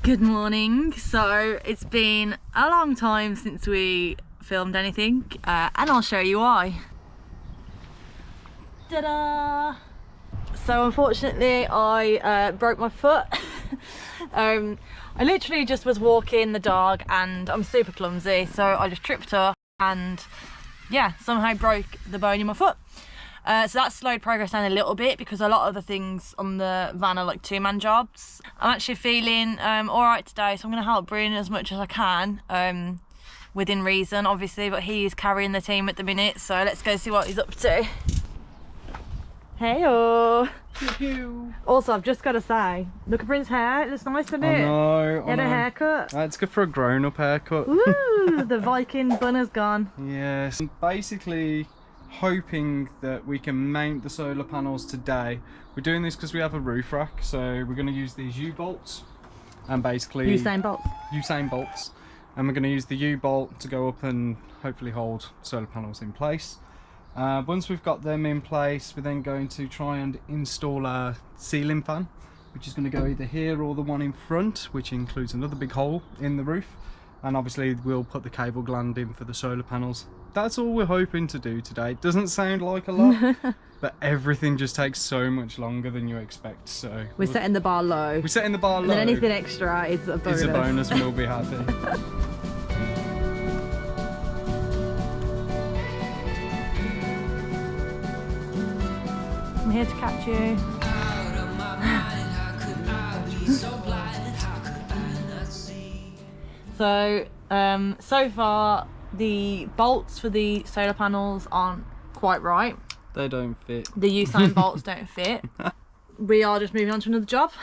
Good morning. So it's been a long time since we filmed anything, and I'll show you why. Ta-da! So unfortunately I broke my foot. I literally just was walking the dog and I'm super clumsy, so I just tripped up and yeah, somehow broke the bone in my foot. So that slowed progress down a little bit because a lot of the things on the van are like two-man jobs. I'm actually feeling all right today, so I'm going to help Bryn as much as I can, within reason obviously, but he is carrying the team at the minute, so let's go see what he's up to. Hey-oh. Also, I've just got to say, look at Bryn's hair, it looks nice, doesn't it? I know, He had a haircut. That's good for a grown-up haircut. Woo, the Viking bun has gone. Yes. Basically, hoping that we can mount the solar panels today. We're doing this because we have a roof rack, so we're going to use these U-bolts and basically Usain bolts, and we're going to use the U-bolt to go up and hopefully hold solar panels in place. Once we've got them in place, we're then going to try and install a ceiling fan, which is going to go either here or the one in front, which includes another big hole in the roof, and obviously we'll put the cable gland in for the solar panels. That's all we're hoping to do today. It doesn't sound like a lot, but everything just takes so much longer than you expect. So we're setting the bar low. We're setting the bar low. And then anything extra is a bonus. It's a bonus and we'll be happy. I'm here to catch you. So, so far the bolts for the solar panels aren't quite right. They don't fit. The Usain bolts don't fit. We are just moving on to another job.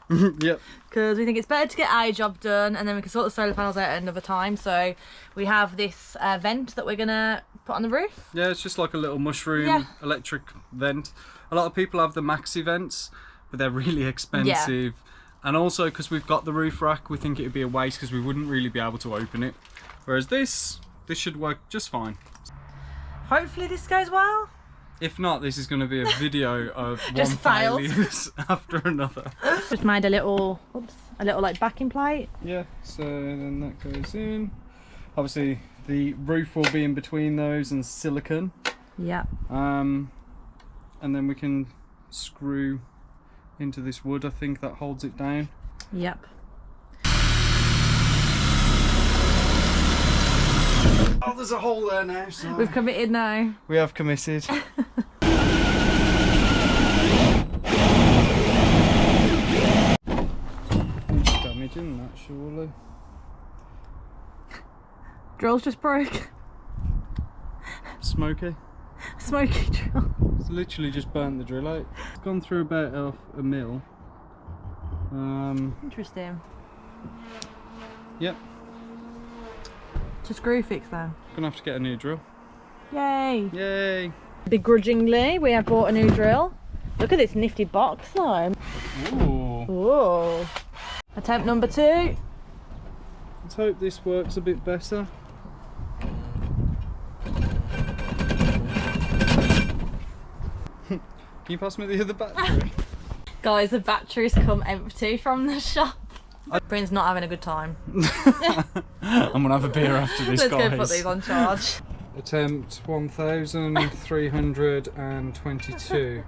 Yep. Because we think it's better to get a job done and then we can sort the solar panels out at another time. So we have this vent that we're gonna put on the roof. Yeah, it's just like a little mushroom electric vent. A lot of people have the maxi vents, but they're really expensive. Yeah. And also because we've got the roof rack, we think it would be a waste because we wouldn't really be able to open it. Whereas this should work just fine. Hopefully this goes well. If not, this is going to be a video of just one failures after another. Just made a little, like backing plate. Yeah, so then that goes in. Obviously the roof will be in between those and silicone. Yeah. And then we can screw into this wood, I think that holds it down. Yep. Oh, there's a hole there now, so we've committed now. We have committed. Damaging that, surely. Drill's just broke. Smoky. Smoky drill. It's literally just burnt the drill out. It's gone through about a mil. Interesting. Yep. It's a screw fix then. Gonna have to get a new drill. Yay! Yay! Begrudgingly, we have bought a new drill. Look at this nifty box though. Ooh. Ooh. Attempt number 2. Let's hope this works a bit better. Can you pass me the other battery? Guys, the batteries come empty from the shop. Bryn's not having a good time. I'm gonna have a beer after this, Let's guys. go put these on charge. Attempt 1322.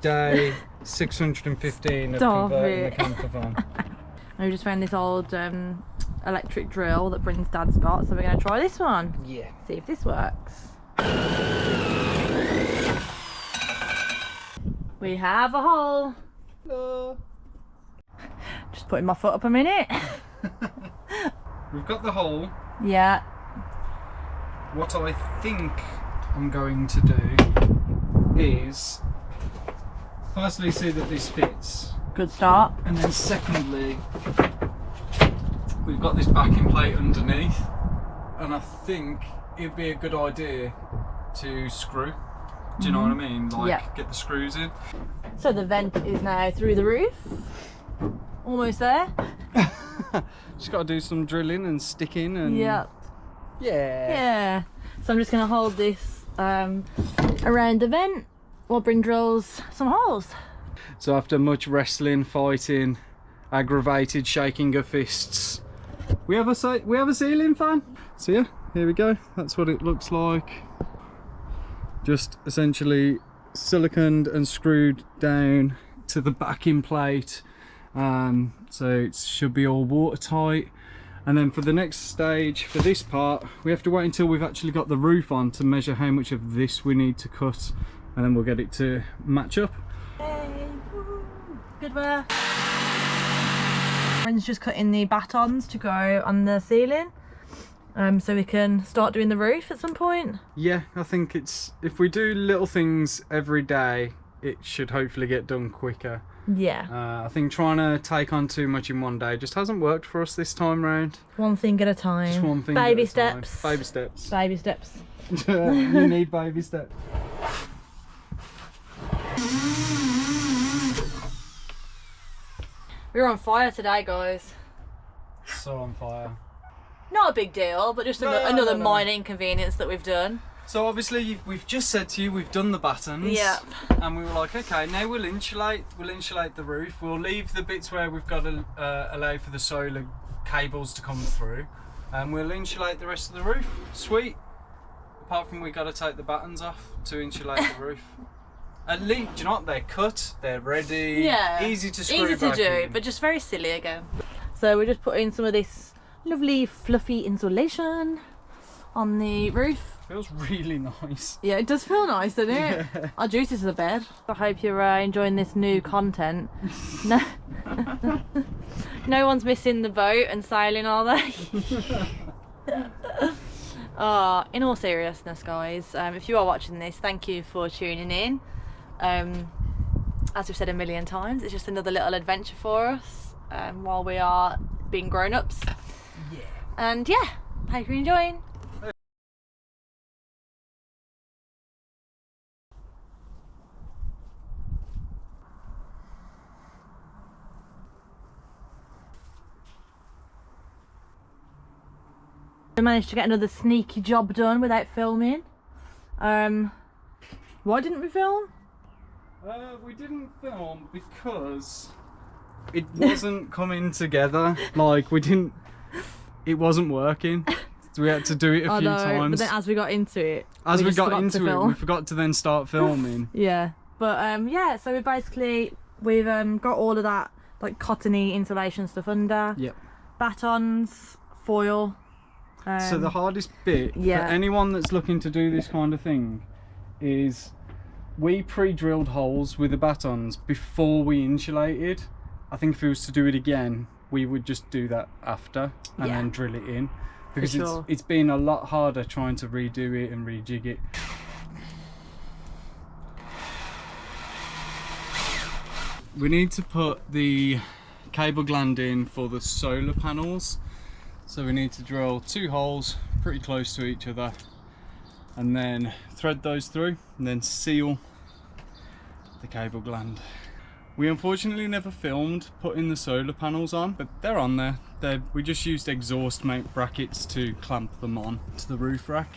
Day 615 of converting the camper van. We just found this old electric drill that Bryn's dad's got, so we're going to try this one. Yeah. See if this works. We have a hole. Just putting my foot up a minute. We've got the hole. Yeah. What I think I'm going to do is firstly see that this fits. Good start. And then secondly, we've got this backing plate underneath, and I think it'd be a good idea to screw. Do you know what I mean? Like, get the screws in. So the vent is now through the roof. Almost there. Just got to do some drilling and sticking and... Yeah. Yeah. So I'm just going to hold this around the vent while Bryn drills some holes. So after much wrestling, fighting aggravated shaking of fists. We have a ceiling fan. So yeah, here we go. That's what it looks like. Just essentially siliconed and screwed down to the backing plate. So it should be all watertight. And then for the next stage, for this part, we have to wait until we've actually got the roof on to measure how much of this we need to cut, and then we'll get it to match up. Hey, woo, good work. Friend's just cutting the batons to go on the ceiling, so we can start doing the roof at some point. Yeah, I think if we do little things every day, it should hopefully get done quicker. Yeah. I think trying to take on too much in one day just hasn't worked for us this time round. One thing at a time. Just one thing baby at a time. steps. Baby steps. Baby steps. You need baby steps. We're on fire today, guys. So on fire. Not a big deal, but just another minor inconvenience that we've done. So obviously we've just said to you we've done the battens. Yeah. And we were like, okay, now we'll insulate the roof. We'll leave the bits where we've got to allow for the solar cables to come through, and we'll insulate the rest of the roof. Sweet. Apart from we got to take the battens off to insulate the roof. At least, do you know what? They're cut, they're ready. Yeah. Easy to screw back in. But just very silly again. So we're just putting some of this lovely fluffy insulation on the roof. Feels really nice. Yeah, it does feel nice, doesn't it? Yeah. I'll juice it to the bed. I hope you're enjoying this new content. No, no one's missing the boat and sailing, are they? In all seriousness, guys, if you are watching this, thank you for tuning in. As we've said a million times, it's just another little adventure for us while we are being grown-ups. Yeah. And yeah, hope you're enjoying. We managed to get another sneaky job done without filming. Why didn't we film? We didn't film because it wasn't coming together. Like it wasn't working. So we had to do it a few times. But then as we got into it, we forgot to then start filming. Yeah, but yeah. So we've got all of that like cottony insulation stuff under. Yep. Batons, foil. So the hardest bit for anyone that's looking to do this kind of thing is we pre-drilled holes with the batons before we insulated. I think if we was to do it again, we would just do that after and then drill it in, because it's been a lot harder trying to redo it and rejig it. We need to put the cable gland in for the solar panels. So we need to drill 2 holes pretty close to each other and then thread those through and then seal the cable gland. We unfortunately never filmed putting the solar panels on, but they're on there. We just used exhaust mount brackets to clamp them on to the roof rack.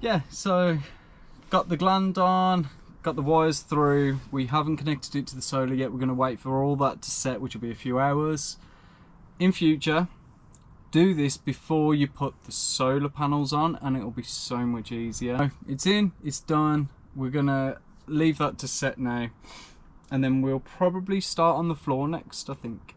Yeah, so got the gland on, got the wires through. We haven't connected it to the solar yet. We're going to wait for all that to set, which will be a few hours. In future, do this before you put the solar panels on and it will be so much easier. It's in, it's done. We're going to leave that to set now, and then we'll probably start on the floor next, I think.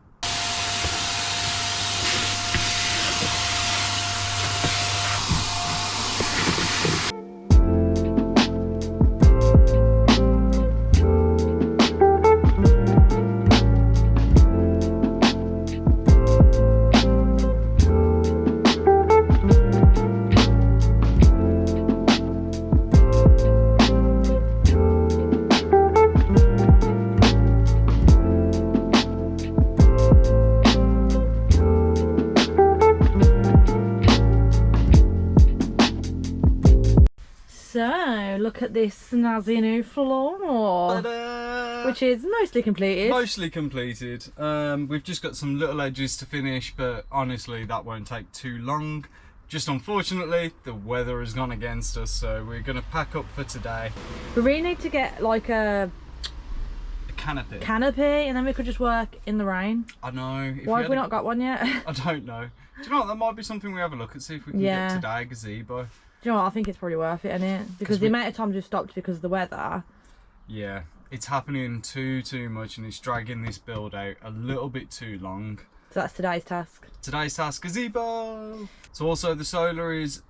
So, look at this snazzy new floor, which is mostly completed. Mostly completed. We've just got some little edges to finish, but honestly, that won't take too long. Just unfortunately, the weather has gone against us, so we're going to pack up for today. We really need to get like a canopy, and then we could just work in the rain. I know. Why have we not got one yet? I don't know. Do you know what? That might be something we have a look at, see if we can get today a gazebo. Do you know what? I think it's probably worth it, isn't it? Because the amount of times we've stopped because of the weather. Yeah, it's happening too much, and it's dragging this build out a little bit too long. So that's today's task. Today's task, gazebo! So also the solar is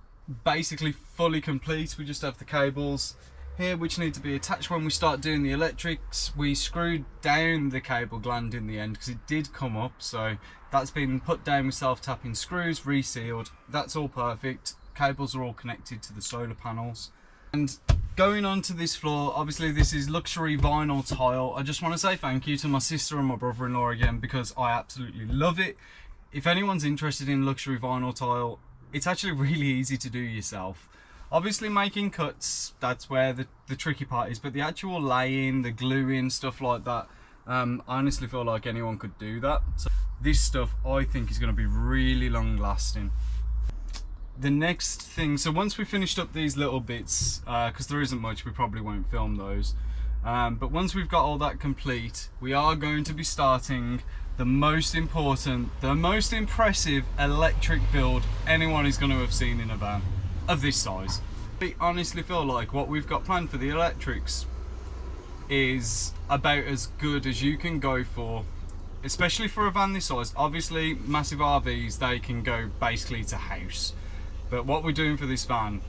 basically fully complete. We just have the cables here which need to be attached when we start doing the electrics. We screwed down the cable gland in the end because it did come up, so that's been put down with self-tapping screws, resealed. That's all perfect. Cables are all connected to the solar panels. And going on to this floor, obviously this is luxury vinyl tile. I just want to say thank you to my sister and my brother-in-law again, because I absolutely love it. If anyone's interested in luxury vinyl tile, it's actually really easy to do yourself. Obviously making cuts, that's where the tricky part is, but the actual laying, the gluing, stuff like that, I honestly feel like anyone could do that. So this stuff I think is going to be really long lasting. The next thing, so once we finished up these little bits, because there isn't much, we probably won't film those, but once we've got all that complete, we are going to be starting the most important, the most impressive electric build anyone is going to have seen in a van of this size. I honestly feel like what we've got planned for the electrics is about as good as you can go for, especially for a van this size. Obviously massive RVs, they can go basically to house, but what we're doing for this van,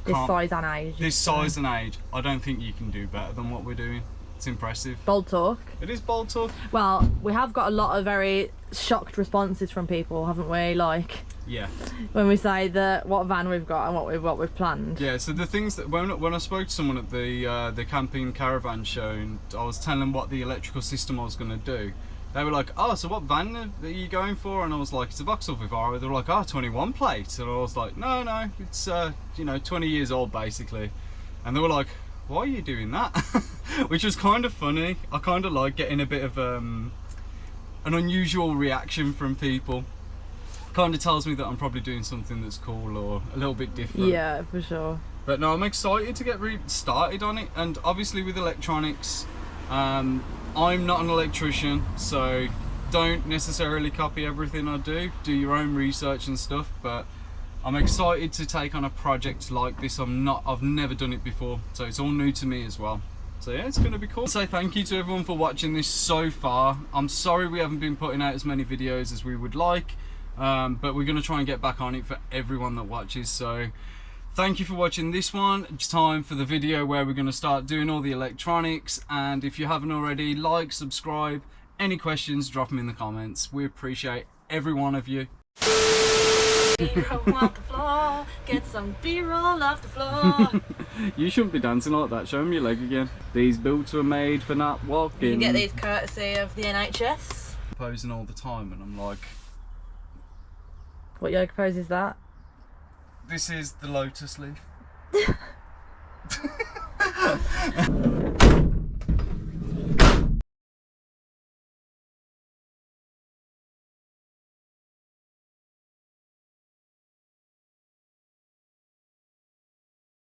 this size and age, I don't think you can do better than what we're doing. It's impressive. Bold talk. It is bold talk. Well, we have got a lot of very shocked responses from people, haven't we? Like, yeah, when we say that what van we've got and what we've planned. Yeah, so the things that when I spoke to someone at the camping caravan show, and I was telling them what the electrical system I was going to do, they were like, oh, so what van are you going for? And I was like, it's a Vauxhall Vivaro. They were like, oh, 21 plate. And I was like, no, it's you know, 20 years old basically. And they were like, why are you doing that? Which was kind of funny. I kind of like getting a bit of an unusual reaction from people. Kind of tells me that I'm probably doing something that's cool or a little bit different. Yeah, for sure. But no, I'm excited to get started on it. And obviously with electronics, I'm not an electrician, so don't necessarily copy everything I do. Do your own research and stuff, but I'm excited to take on a project like this. I've never done it before, so it's all new to me as well. So yeah, it's gonna be cool. So thank you to everyone for watching this so far. I'm sorry we haven't been putting out as many videos as we would like, but we're gonna try and get back on it for everyone that watches. So thank you for watching this one. It's time for the video where we're gonna start doing all the electronics, and if you haven't already, like, subscribe. Any questions, drop them in the comments. We appreciate every one of you. Off the floor, get some B-roll off the floor. You shouldn't be dancing like that. Show me your leg again. These boots were made for not walking. You can get these courtesy of the NHS. Posing all the time, and I'm like, what yoga pose is that? This is the lotus leaf.